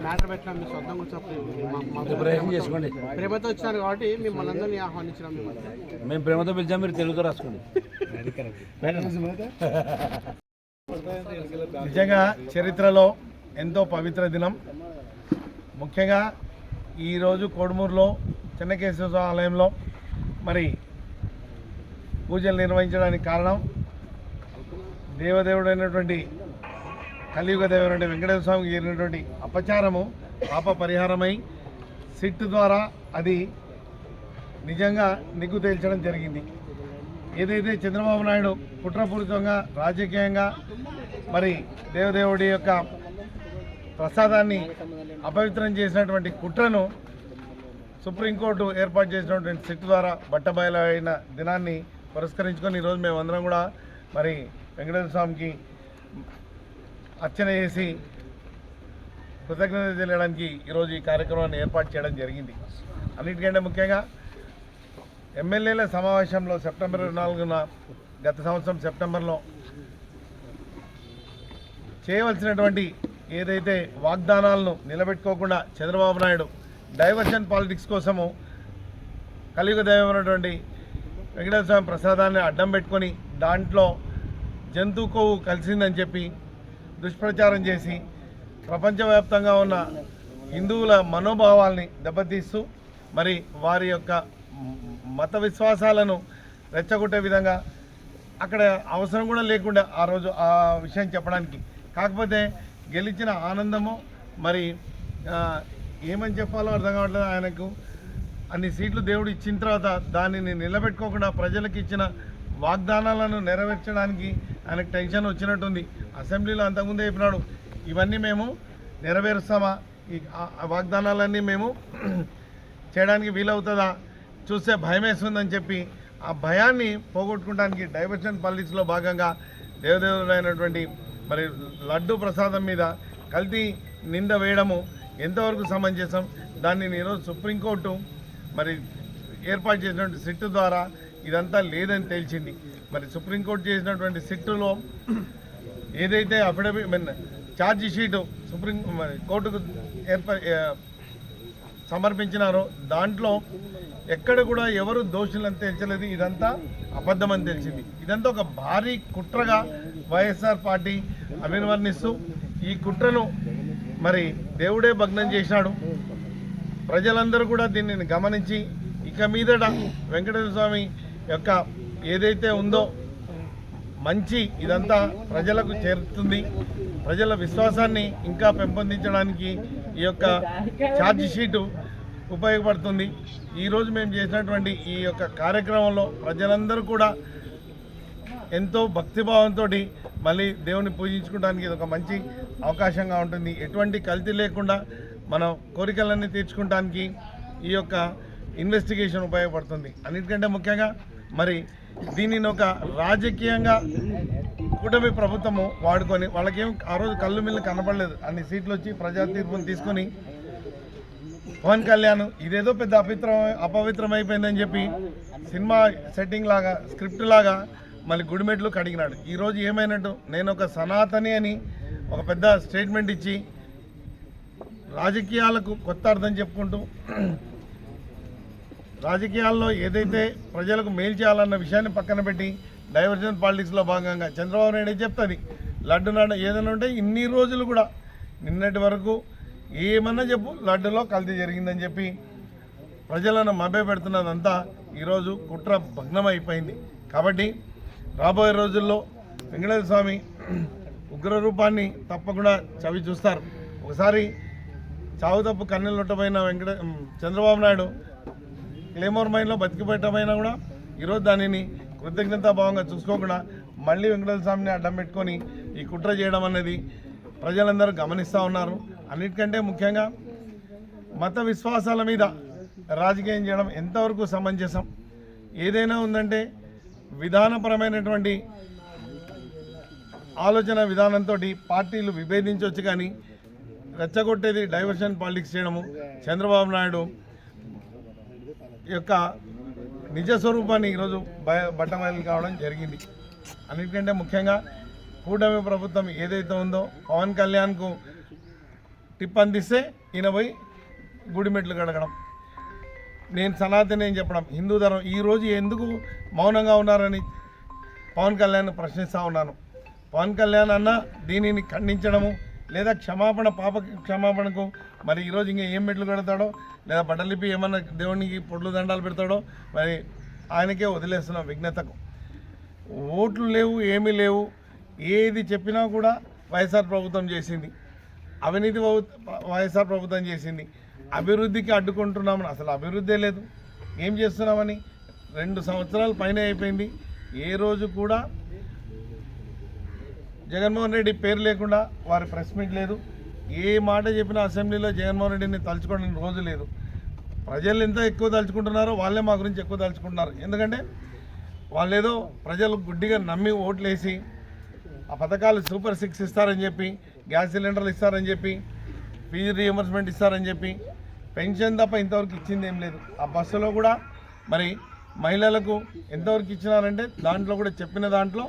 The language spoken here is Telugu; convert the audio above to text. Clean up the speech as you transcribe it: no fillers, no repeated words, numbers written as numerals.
మ్యాటర్ పెట్టినా మీ సొంతం చేసుకోండి. ప్రేమతో వచ్చినారు కాబట్టి మిమ్మల్ని అందరినీ ఆహ్వానించినాం. మేము ప్రేమతో పిలిచాం, మీరు తెలుగుతో రాసుకోండి. నిజంగా చరిత్రలో ఎంతో పవిత్ర దినం. ముఖ్యంగా ఈరోజు కోడుమూరులో చెన్నకేశ్వర ఆలయంలో మరి పూజలు నిర్వహించడానికి కారణం దేవదేవుడైనటువంటి కలియుగ దేవుడు వెంకటేశ్వర స్వామికి చేరినటువంటి అపచారము పాప పరిహారమై సిట్ ద్వారా అది నిజంగా నిగ్గు తేల్చడం జరిగింది. ఏదైతే చంద్రబాబు నాయుడు కుట్రపూరితంగా రాజకీయంగా మరి దేవదేవుడి యొక్క ప్రసాదాన్ని అపవిత్రం చేసినటువంటి కుట్రను సుప్రీంకోర్టు ఏర్పాటు చేసినటువంటి సిట్ ద్వారా బట్టబయలైన దినాన్ని పురస్కరించుకొని ఈరోజు మేమందరం కూడా మరి వెంకటేశ్వర స్వామికి అర్చన చేసి కృతజ్ఞత తెలియడానికి ఈరోజు ఈ కార్యక్రమాన్ని ఏర్పాటు చేయడం జరిగింది. అన్నిటికంటే ముఖ్యంగా ఎమ్మెల్యేల సమావేశంలో సెప్టెంబర్ 24న గత సంవత్సరం సెప్టెంబర్లో చేయవలసినటువంటి ఏదైతే వాగ్దానాలను నిలబెట్టుకోకుండా చంద్రబాబు నాయుడు డైవర్షన్ పాలిటిక్స్ కోసము కలియుగ దైవమైనటువంటి వెంకటేశ్వర స్వామి ప్రసాదాన్ని అడ్డం పెట్టుకొని దాంట్లో జంతు కొవ్వు కలిసిందని చెప్పి దుష్ప్రచారం చేసి ప్రపంచవ్యాప్తంగా ఉన్న హిందువుల మనోభావాల్ని దెబ్బతీస్తూ మరి వారి యొక్క మత విశ్వాసాలను రెచ్చగొట్టే విధంగా అక్కడ అవసరం కూడా లేకుండా ఆ రోజు ఆ విషయం చెప్పడానికి, కాకపోతే గెలిచిన ఆనందము మరి ఏమని చెప్పాలో అర్థం కావట్లేదు. ఆయనకు అన్ని సీట్లు దేవుడు ఇచ్చిన తర్వాత దానిని నిలబెట్టుకోకుండా ప్రజలకు ఇచ్చిన వాగ్దానాలను నెరవేర్చడానికి ఆయనకు టెన్షన్ వచ్చినట్టుంది. అసెంబ్లీలో అంతకుముందే చెప్పినాడు, ఇవన్నీ మేము నెరవేరుస్తామా, ఈ వాగ్దానాలన్నీ మేము చేయడానికి వీలవుతుందా, చూస్తే భయం వేస్తుందని చెప్పి ఆ భయాన్ని పోగొట్టుకోవడానికి డైవర్షన్ పాలిటిక్స్లో భాగంగా దేవదేవుడైనటువంటి మరి లడ్డు ప్రసాదం మీద కల్తీ నింద వేయడము ఎంతవరకు సమంజసం. దాన్ని ఈరోజు సుప్రీంకోర్టు మరి ఏర్పాటు చేసినటువంటి సిట్టు ద్వారా ఇదంతా లేదని తేల్చింది. మరి సుప్రీంకోర్టు చేసినటువంటి సిట్టులో ఏదైతే అఫిడవిట్ ఛార్జ్ షీటు కోర్టుకు సమర్పించినారో దాంట్లో ఎక్కడ కూడా ఎవరు దోషులని తేల్చలేదు. ఇదంతా అబద్ధమని తెలిసింది. ఇదంతా ఒక భారీ కుట్రగా వైఎస్ఆర్ పార్టీ అభివర్ణిస్తూ ఈ కుట్రను మరి దేవుడే భగ్నం చేశాడు. ప్రజలందరూ కూడా దీనిని గమనించి ఇక మీదట వెంకటేశ్వర స్వామి యొక్క ఏదైతే ఉందో మంచి ఇదంతా ప్రజలకు చేరుతుంది. ప్రజల విశ్వాసాన్ని ఇంకా పెంపొందించడానికి ఈ యొక్క ఛార్జ్ షీటు ఉపయోగపడుతుంది. ఈరోజు మేము చేసినటువంటి ఈ యొక్క కార్యక్రమంలో ప్రజలందరూ కూడా ఎంతో భక్తిభావంతో మళ్ళీ దేవుని పూజించుకోవడానికి ఇది ఒక మంచి అవకాశంగా ఉంటుంది. ఎటువంటి కల్తీ లేకుండా మన కోరికలన్నీ తీర్చుకోవడానికి ఈ యొక్క ఇన్వెస్టిగేషన్ ఉపయోగపడుతుంది. అన్నిటికంటే ముఖ్యంగా మరి దీనిని ఒక రాజకీయంగా కూటమి ప్రభుత్వము వాడుకొని వాళ్ళకేం ఆ రోజు కళ్ళు మిల్లు కనపడలేదు. అన్ని సీట్లు వచ్చి ప్రజా తీర్పును తీసుకొని పవన్ కళ్యాణ్ ఇదేదో పెద్ద అపవిత్రమైపోయిందని చెప్పి సినిమా సెట్టింగ్ లాగా స్క్రిప్ట్ లాగా మళ్ళీ గుడిమెట్లు కడిగినాడు. ఈరోజు ఏమైనట్టు నేను ఒక సనాతని అని ఒక పెద్ద స్టేట్మెంట్ ఇచ్చి రాజకీయాలకు కొత్త అర్థం చెప్పుకుంటూ రాజకీయాల్లో ఏదైతే ప్రజలకు మేలు చేయాలన్న విషయాన్ని పక్కన పెట్టి డైవర్జన్ పాలిటిక్స్లో భాగంగా చంద్రబాబు నాయుడు చెప్తుంది లడ్డు నాడు ఏదైనా ఉంటే ఇన్ని రోజులు కూడా నిన్నటి వరకు ఏమన్నా చెప్పు లడ్డులో కల్తీ జరిగిందని చెప్పి ప్రజలను మభ్యపెడుతున్నదంతా ఈరోజు కుట్ర భగ్నం అయిపోయింది. కాబట్టి రాబోయే రోజుల్లో వెంకటేశ్వర స్వామి ఉగ్రరూపాన్ని తప్పకుండా చవి చూస్తారు. ఒకసారి చావు తప్పు కన్నెలొట్టమైన చంద్రబాబు నాయుడు క్లేమోర్ మైన్లో బతికిపెట్టమైనా కూడా ఈరోజు దానిని కృతజ్ఞతాభావంగా చూసుకోకుండా మళ్ళీ వెంకటేశ్వర స్వామిని అడ్డం పెట్టుకొని ఈ కుట్ర చేయడం అనేది ప్రజలందరూ గమనిస్తూ ఉన్నారు. అన్నిటికంటే ముఖ్యంగా మత విశ్వాసాల మీద రాజకీయం చేయడం ఎంతవరకు సమంజసం? ఏదైనా ఉందంటే విధానపరమైనటువంటి ఆలోచన విధానంతో పార్టీలు విభేదించవచ్చు, కానీ రెచ్చగొట్టేది డైవర్షన్ పాలిటిక్స్ చేయడము చంద్రబాబు నాయుడు యొక్క నిజ స్వరూపాన్ని ఈరోజు బట్టబయలు కావడం జరిగింది. అన్నిటికంటే ముఖ్యంగా కూటమి ప్రభుత్వం ఏదైతే ఉందో పవన్ కళ్యాణ్కు టిప్ అందిస్తే ఈయన పోయి గుడిమెట్లు కడగడం, నేను సనాతని అని చెప్పడం, హిందూ ధర్మం ఈరోజు ఎందుకు మౌనంగా ఉన్నారని పవన్ కళ్యాణ్ ప్రశ్నిస్తూ ఉన్నాను. పవన్ కళ్యాణ్ అన్న దీనిని ఖండించడము లేదా క్షమాపణకు మరి ఈరోజు ఇంకా ఏం మెట్లు కడతాడో లేదా బట్టలిపి ఏమన్నా దేవునికి పొడ్లు దండాలు పెడతాడో మరి ఆయనకే వదిలేస్తున్నాం విఘ్నతకు. ఓట్లు లేవు, ఏమీ లేవు, ఏది చెప్పినా కూడా వైఎస్ఆర్ ప్రభుత్వం చేసింది, అవినీతి వైఎస్ఆర్ ప్రభుత్వం చేసింది, అభివృద్ధికి అడ్డుకుంటున్నామని అసలు అభివృద్ధే లేదు. ఏం చేస్తున్నామని 2 సంవత్సరాల పైన అయిపోయింది, ఏ రోజు కూడా జగన్మోహన్ రెడ్డి పేరు లేకుండా వారి ప్రెస్ మీట్ లేదు, ఏ మాట చెప్పినా అసెంబ్లీలో జగన్మోహన్ రెడ్డిని తలుచుకోవడానికి రోజు లేదు. ప్రజలు ఎంత ఎక్కువ తలుచుకుంటున్నారో వాళ్ళే మా గురించి ఎక్కువ తలుచుకుంటున్నారు. ఎందుకంటే వాళ్ళేదో ప్రజలు గుడ్డిగా నమ్మి ఓట్లేసి ఆ పథకాలు సూపర్ 6 ఇస్తారని చెప్పి, గ్యాస్ సిలిండర్లు ఇస్తారని చెప్పి, ఫీజు రీఎంబర్స్మెంట్ ఇస్తారని చెప్పి, పెన్షన్ తప్ప ఇంతవరకు ఇచ్చింది ఏం లేదు. ఆ బస్సులో కూడా మరి మహిళలకు ఎంతవరకు ఇచ్చినారంటే దాంట్లో కూడా చెప్పిన దాంట్లో